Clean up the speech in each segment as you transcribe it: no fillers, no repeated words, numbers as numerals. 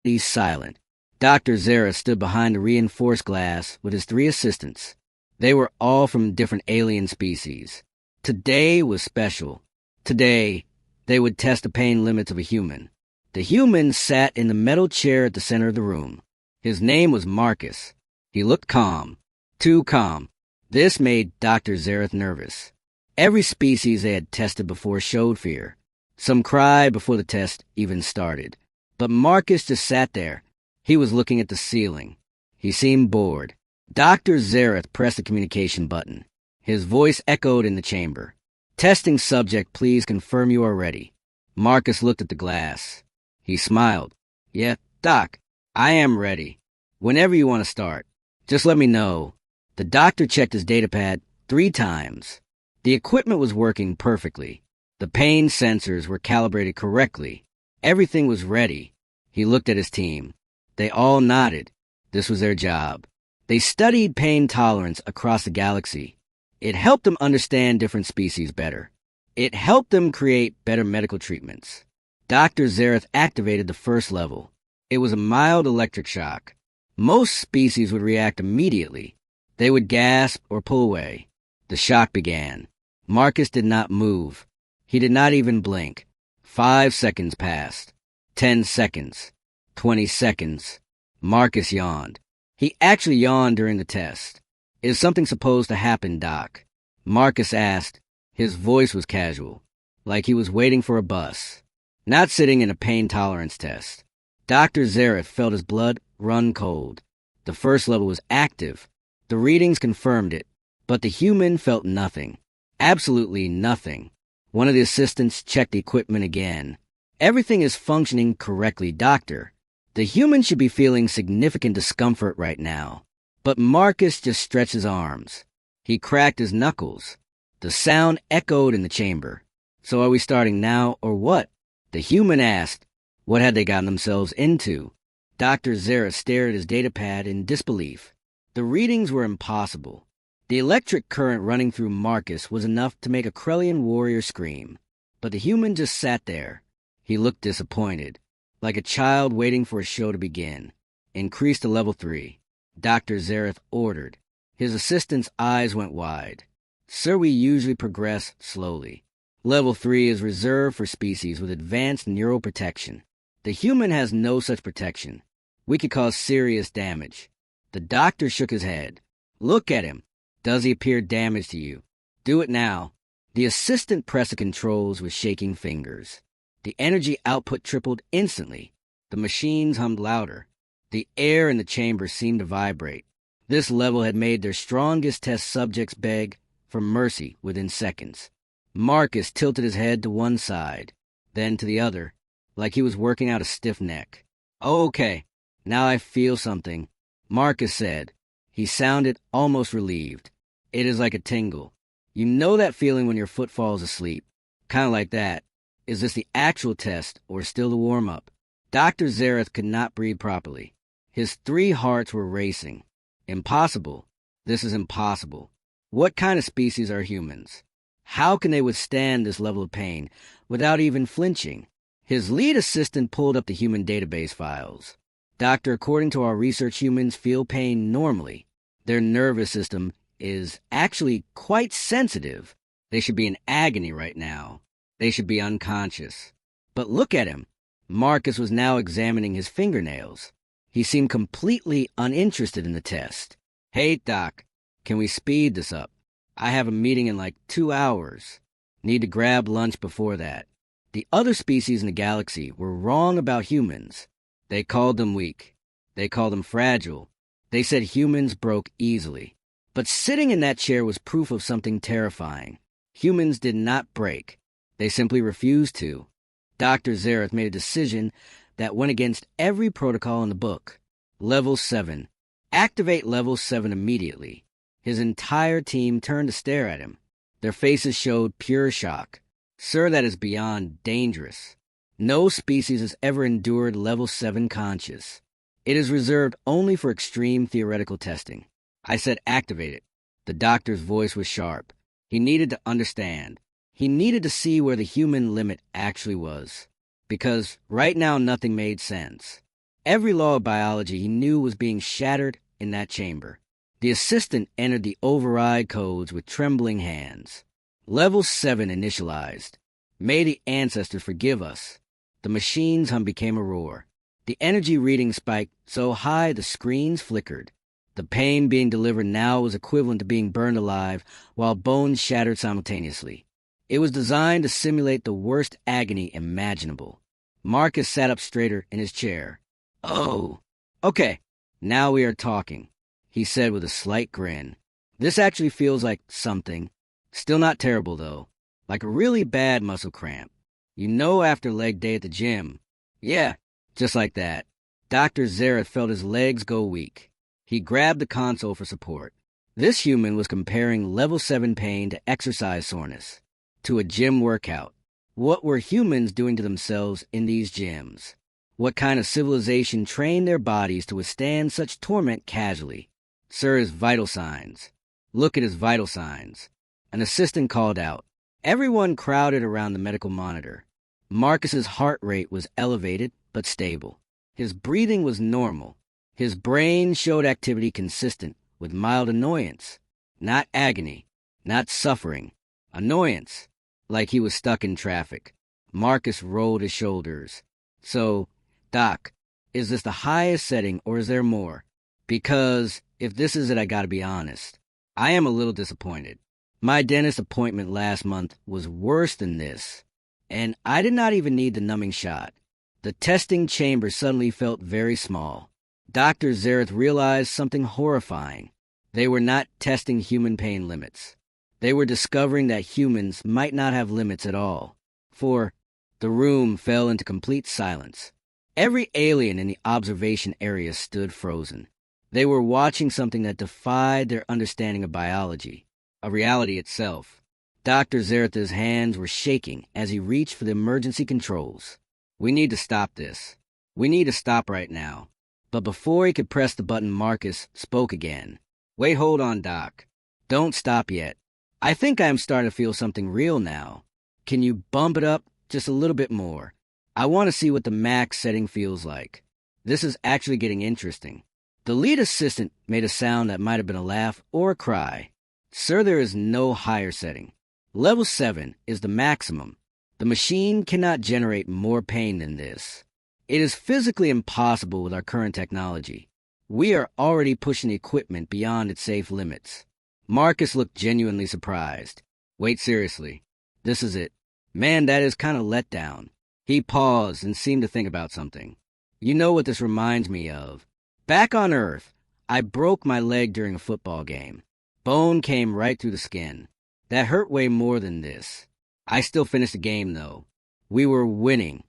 He's silent. Dr. Zara stood behind the reinforced glass with his 3 assistants. They were all from different alien species. Today was special. Today, they would test the pain limits of a human. The human sat in the metal chair at the center of the room. His name was Marcus. He looked calm. Too calm. This made Dr. Zareth nervous. Every species they had tested before showed fear. Some cried before the test even started. But Marcus just sat there. He was looking at the ceiling. He seemed bored. Dr. Zareth pressed the communication button. His voice echoed in the chamber. "Testing subject, please confirm you are ready." Marcus looked at the glass. He smiled. "Yeah, Doc, I am ready. Whenever you want to start. Just let me know." The doctor checked his datapad 3 times. The equipment was working perfectly. The pain sensors were calibrated correctly. Everything was ready. He looked at his team. They all nodded. This was their job. They studied pain tolerance across the galaxy. It helped them understand different species better. It helped them create better medical treatments. Dr. Zareth activated the first level. It was a mild electric shock. Most species would react immediately. They would gasp or pull away. The shock began. Marcus did not move. He did not even blink. 5 seconds passed. 10 seconds. 20 seconds. Marcus yawned. He actually yawned during the test. "Is something supposed to happen, Doc?" Marcus asked. His voice was casual, like he was waiting for a bus, not sitting in a pain tolerance test. Dr. Zareth felt his blood run cold. The first level was active. The readings confirmed it, but the human felt nothing. Absolutely nothing. One of the assistants checked the equipment again. "Everything is functioning correctly, Doctor. The human should be feeling significant discomfort right now." But Marcus just stretched his arms. He cracked his knuckles. The sound echoed in the chamber. "So are we starting now or what?" The human asked. What had they gotten themselves into? Dr. Zareth stared at his datapad in disbelief. The readings were impossible. The electric current running through Marcus was enough to make a Krellian warrior scream. But the human just sat there. He looked disappointed, like a child waiting for a show to begin. "Increase to level 3. Dr. Zareth ordered. His assistant's eyes went wide. "Sir, we usually progress slowly. Level 3 is reserved for species with advanced neural protection. The human has no such protection. We could cause serious damage." The doctor shook his head. "Look at him. Does he appear damaged to you? Do it now." The assistant pressed the controls with shaking fingers. The energy output tripled instantly. The machines hummed louder. The air in the chamber seemed to vibrate. This level had made their strongest test subjects beg for mercy within seconds. Marcus tilted his head to one side, then to the other, like he was working out a stiff neck. "Oh, okay, now I feel something," Marcus said. He sounded almost relieved. "It is like a tingle. You know that feeling when your foot falls asleep? Kind of like that. Is this the actual test or still the warm-up?" Dr. Zareth could not breathe properly. His 3 hearts were racing. Impossible. This is impossible. What kind of species are humans? How can they withstand this level of pain without even flinching? His lead assistant pulled up the human database files. "Doctor, according to our research, humans feel pain normally. Their nervous system is actually quite sensitive. They should be in agony right now. They should be unconscious. But look at him." Marcus was now examining his fingernails. He seemed completely uninterested in the test. "Hey, Doc, can we speed this up? I have a meeting in like 2 hours. Need to grab lunch before that." The other species in the galaxy were wrong about humans. They called them weak. They called them fragile. They said humans broke easily. But sitting in that chair was proof of something terrifying. Humans did not break. They simply refused to. Dr. Zareth made a decision that went against every protocol in the book. Level 7. Activate level 7 immediately. His entire team turned to stare at him. Their faces showed pure shock. "Sir, that is beyond dangerous. No species has ever endured level 7 conscious. It is reserved only for extreme theoretical testing." I said activate it. The doctor's voice was sharp. He needed to understand. He needed to see where the human limit actually was. Because right now nothing made sense. Every law of biology he knew was being shattered in that chamber. The assistant entered the override codes with trembling hands. Level 7 initialized. May the ancestors forgive us. The machine's hum became a roar. The energy reading spiked so high the screens flickered. The pain being delivered now was equivalent to being burned alive, while bones shattered simultaneously. It was designed to simulate the worst agony imaginable. Marcus sat up straighter in his chair. "Oh, okay, now we are talking," he said with a slight grin. "This actually feels like something. Still not terrible, though. Like a really bad muscle cramp. You know, after leg day at the gym. Yeah, just like that." Dr. Zareth felt his legs go weak. He grabbed the console for support. This human was comparing level 7 pain to exercise soreness, to a gym workout. What were humans doing to themselves in these gyms? What kind of civilization trained their bodies to withstand such torment casually? "Sir, his vital signs." "Look at his vital signs." An assistant called out. Everyone crowded around the medical monitor. Marcus's heart rate was elevated but stable. His breathing was normal. His brain showed activity consistent with mild annoyance. Not agony, not suffering. Annoyance, like he was stuck in traffic. Marcus rolled his shoulders. "So, Doc, is this the highest setting or is there more? Because if this is it, I gotta be honest. I am a little disappointed. My dentist appointment last month was worse than this, and I did not even need the numbing shot." The testing chamber suddenly felt very small. Dr. Zareth realized something horrifying. They were not testing human pain limits. They were discovering that humans might not have limits at all. For the room fell into complete silence. Every alien in the observation area stood frozen. They were watching something that defied their understanding of biology, of reality itself. Dr. Zareth's hands were shaking as he reached for the emergency controls. "We need to stop this. We need to stop right now." But before he could press the button, Marcus spoke again. "Wait, hold on, Doc. Don't stop yet. I think I'm starting to feel something real now. Can you bump it up just a little bit more? I want to see what the max setting feels like. This is actually getting interesting." The lead assistant made a sound that might have been a laugh or a cry. "Sir, there is no higher setting. Level 7 is the maximum. The machine cannot generate more pain than this. It is physically impossible with our current technology. We are already pushing the equipment beyond its safe limits." Marcus looked genuinely surprised. "Wait, seriously. This is it. Man, that is kind of let down." He paused and seemed to think about something. "You know what this reminds me of? Back on Earth, I broke my leg during a football game. Bone came right through the skin. That hurt way more than this. I still finished the game, though. We were winning,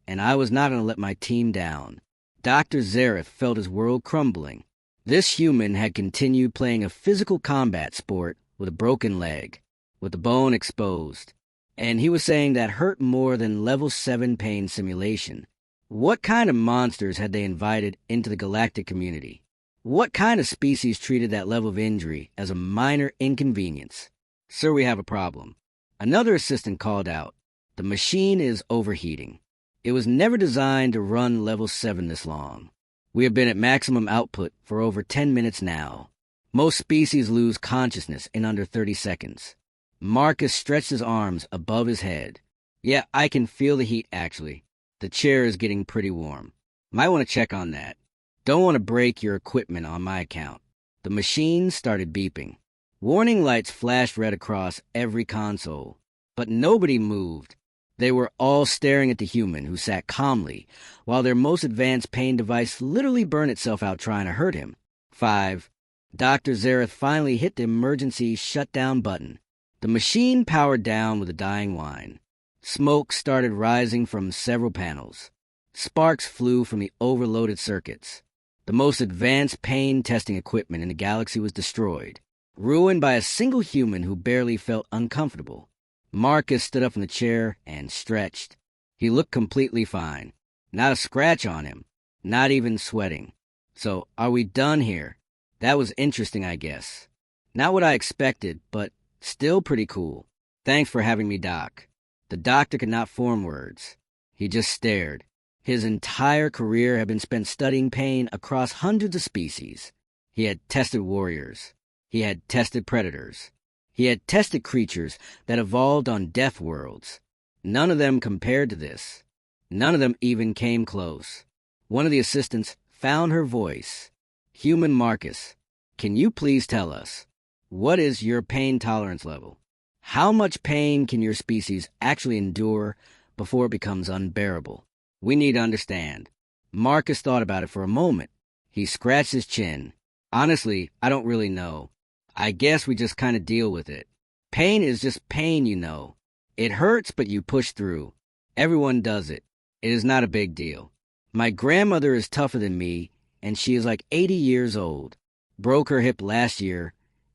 and I was not going to let my team down." Dr. Zareth felt his world crumbling. This human had continued playing a physical combat sport with a broken leg, with the bone exposed. And he was saying that hurt more than level 7 pain simulation. What kind of monsters had they invited into the galactic community? What kind of species treated that level of injury as a minor inconvenience? "Sir, we have a problem." Another assistant called out. "The machine is overheating. It was never designed to run level 7 this long. We have been at maximum output for over 10 minutes now. Most species lose consciousness in under 30 seconds. Marcus stretched his arms above his head. "Yeah, I can feel the heat, actually. The chair is getting pretty warm. Might want to check on that. Don't want to break your equipment on my account." The machine started beeping. Warning lights flashed red across every console, but nobody moved. They were all staring at the human, who sat calmly, while their most advanced pain device literally burned itself out trying to hurt him. 5. Dr. Zareth finally hit the emergency shutdown button. The machine powered down with a dying whine. Smoke started rising from several panels. Sparks flew from the overloaded circuits. The most advanced pain testing equipment in the galaxy was destroyed, ruined by a single human who barely felt uncomfortable. Marcus stood up from the chair and stretched. He looked completely fine. Not a scratch on him. Not even sweating. "So, are we done here? That was interesting, I guess. Not what I expected, but still pretty cool. Thanks for having me, Doc." The doctor could not form words. He just stared. His entire career had been spent studying pain across hundreds of species. He had tested warriors. He had tested predators. He had tested creatures that evolved on death worlds. None of them compared to this. None of them even came close. One of the assistants found her voice. Human Marcus, can you please tell us, what is your pain tolerance level? How much pain can your species actually endure before it becomes unbearable? We need to understand. Marcus thought about it for a moment. He scratched his chin. Honestly, I don't really know. I guess we just kind of deal with it. Pain is just pain, you know. It hurts, but you push through. Everyone does it. It is not a big deal. My grandmother is tougher than me, and she is like 80 years old. Broke her hip last year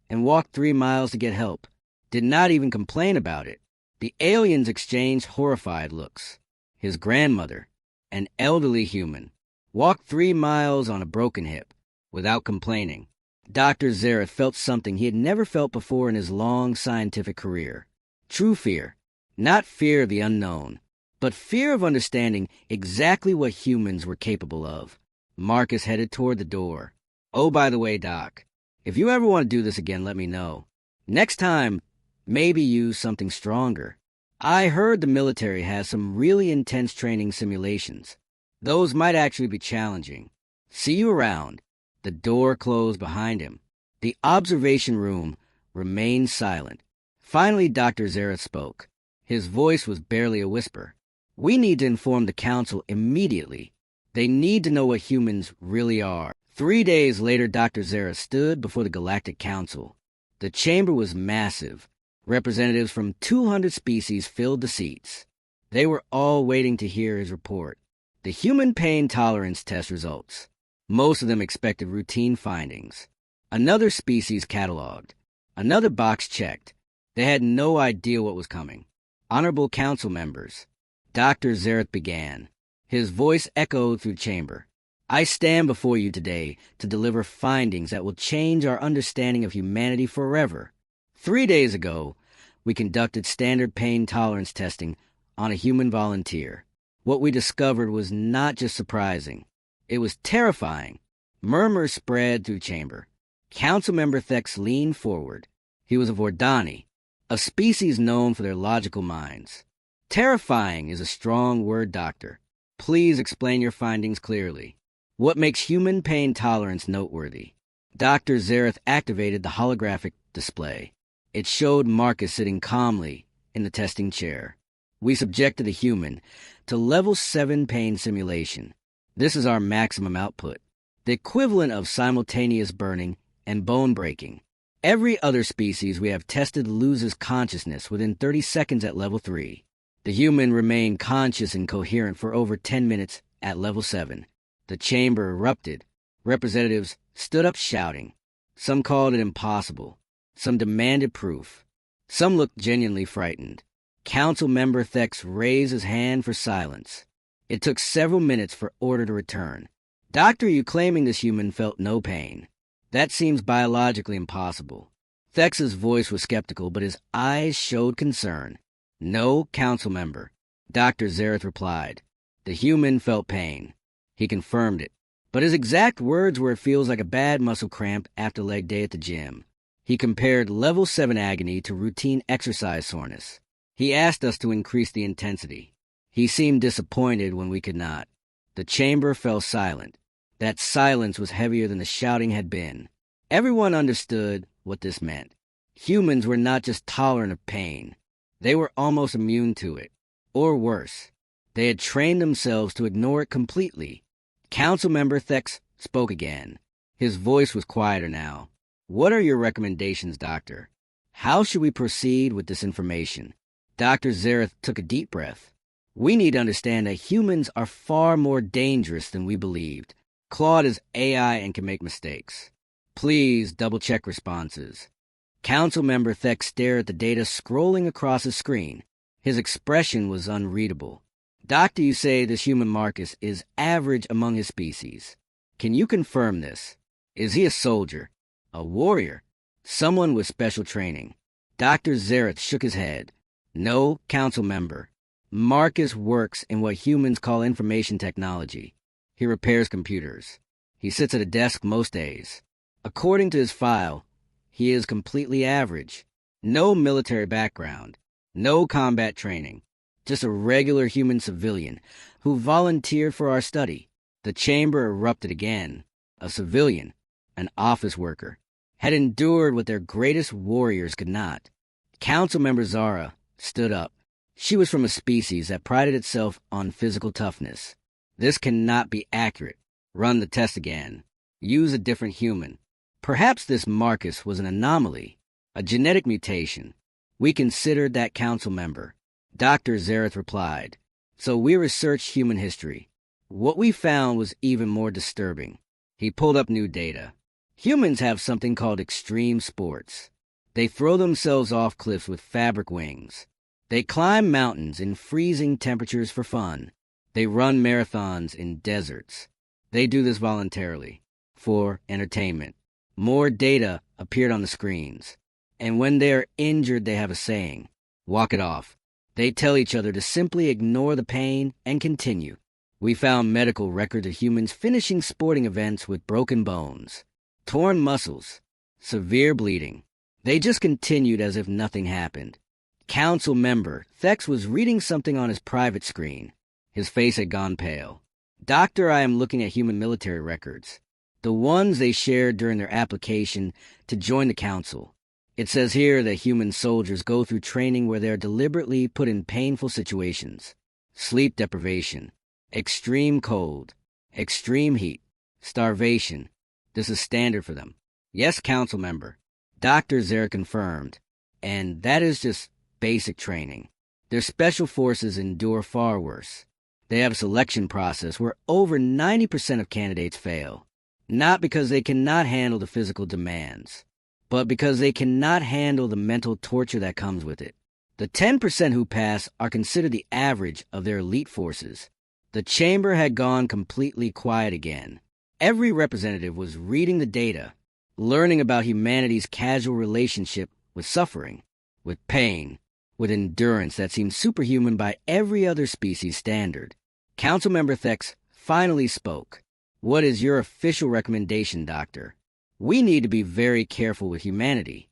and walked 3 miles to get help. Did not even complain about it. The aliens exchanged horrified looks. His grandmother, an elderly human, walked 3 miles on a broken hip without complaining. Dr. Zareth felt something he had never felt before in his long scientific career. True fear. Not fear of the unknown, but fear of understanding exactly what humans were capable of. Marcus headed toward the door. Oh, by the way, Doc, if you ever want to do this again, let me know. Next time, maybe use something stronger. I heard the military has some really intense training simulations. Those might actually be challenging. See you around. The door closed behind him. The observation room remained silent. Finally, Dr. Zareth spoke. His voice was barely a whisper. We need to inform the council immediately. They need to know what humans really are. 3 days later, Dr. Zareth stood before the Galactic Council. The chamber was massive. Representatives from 200 species filled the seats. They were all waiting to hear his report. The human pain tolerance test results. Most of them expected routine findings. Another species cataloged. Another box checked. They had no idea what was coming. Honorable council members. Dr. Zareth began. His voice echoed through the chamber. I stand before you today to deliver findings that will change our understanding of humanity forever. 3 days ago, we conducted standard pain tolerance testing on a human volunteer. What we discovered was not just surprising. It was terrifying. Murmurs spread through the chamber. Councilmember Thex leaned forward. He was a Vordani, a species known for their logical minds. Terrifying is a strong word, Doctor. Please explain your findings clearly. What makes human pain tolerance noteworthy? Dr. Zareth activated the holographic display. It showed Marcus sitting calmly in the testing chair. We subjected a human to level 7 pain simulation. This is our maximum output, the equivalent of simultaneous burning and bone breaking. Every other species we have tested loses consciousness within 30 seconds at level 3. The human remained conscious and coherent for over 10 minutes at level 7. The chamber erupted. Representatives stood up shouting. Some called it impossible. Some demanded proof. Some looked genuinely frightened. Council member Thex raised his hand for silence. It took several minutes for order to return. Doctor, you claiming this human felt no pain? That seems biologically impossible. Thex's voice was skeptical, but his eyes showed concern. No, council member. Dr. Zareth replied. The human felt pain. He confirmed it. But his exact words were, it feels like a bad muscle cramp after leg day at the gym. He compared level 7 agony to routine exercise soreness. He asked us to increase the intensity. He seemed disappointed when we could not. The chamber fell silent. That silence was heavier than the shouting had been. Everyone understood what this meant. Humans were not just tolerant of pain. They were almost immune to it. Or worse, they had trained themselves to ignore it completely. Councilmember Thex spoke again. His voice was quieter now. What are your recommendations, Doctor? How should we proceed with this information? Dr. Zareth took a deep breath. We need to understand that humans are far more dangerous than we believed. Claude is AI and can make mistakes. Please double-check responses. Councilmember Thex stared at the data scrolling across his screen. His expression was unreadable. Doctor, you say this human Marcus is average among his species. Can you confirm this? Is he a soldier? A warrior? Someone with special training? Dr. Zareth shook his head. No, council member. Marcus works in what humans call information technology. He repairs computers. He sits at a desk most days. According to his file, he is completely average. No military background. No combat training. Just a regular human civilian who volunteered for our study. The chamber erupted again. A civilian, an office worker, had endured what their greatest warriors could not. Council member Zara stood up. She was from a species that prided itself on physical toughness. This cannot be accurate. Run the test again. Use a different human. Perhaps this Marcus was an anomaly, a genetic mutation. We considered that council member. Dr. Zareth replied. So we researched human history. What we found was even more disturbing. He pulled up new data. Humans have something called extreme sports. They throw themselves off cliffs with fabric wings. They climb mountains in freezing temperatures for fun. They run marathons in deserts. They do this voluntarily, for entertainment. More data appeared on the screens. And when they are injured, they have a saying, walk it off. They tell each other to simply ignore the pain and continue. We found medical records of humans finishing sporting events with broken bones, torn muscles, severe bleeding. They just continued as if nothing happened. Council member Thex was reading something on his private screen. His face had gone pale. Doctor, I am looking at human military records. The ones they shared during their application to join the council. It says here that human soldiers go through training where they are deliberately put in painful situations. Sleep deprivation, extreme cold, extreme heat, starvation. This is standard for them. Yes, council member. Dr. Zara confirmed. And that is just basic training. Their special forces endure far worse. They have a selection process where over 90% of candidates fail. Not because they cannot handle the physical demands, but because they cannot handle the mental torture that comes with it. The 10% who pass are considered the average of their elite forces. The chamber had gone completely quiet again. Every representative was reading the data, learning about humanity's casual relationship with suffering, with pain, with endurance that seemed superhuman by every other species standard. Councilmember Thex finally spoke. What is your official recommendation, Doctor? We need to be very careful with humanity.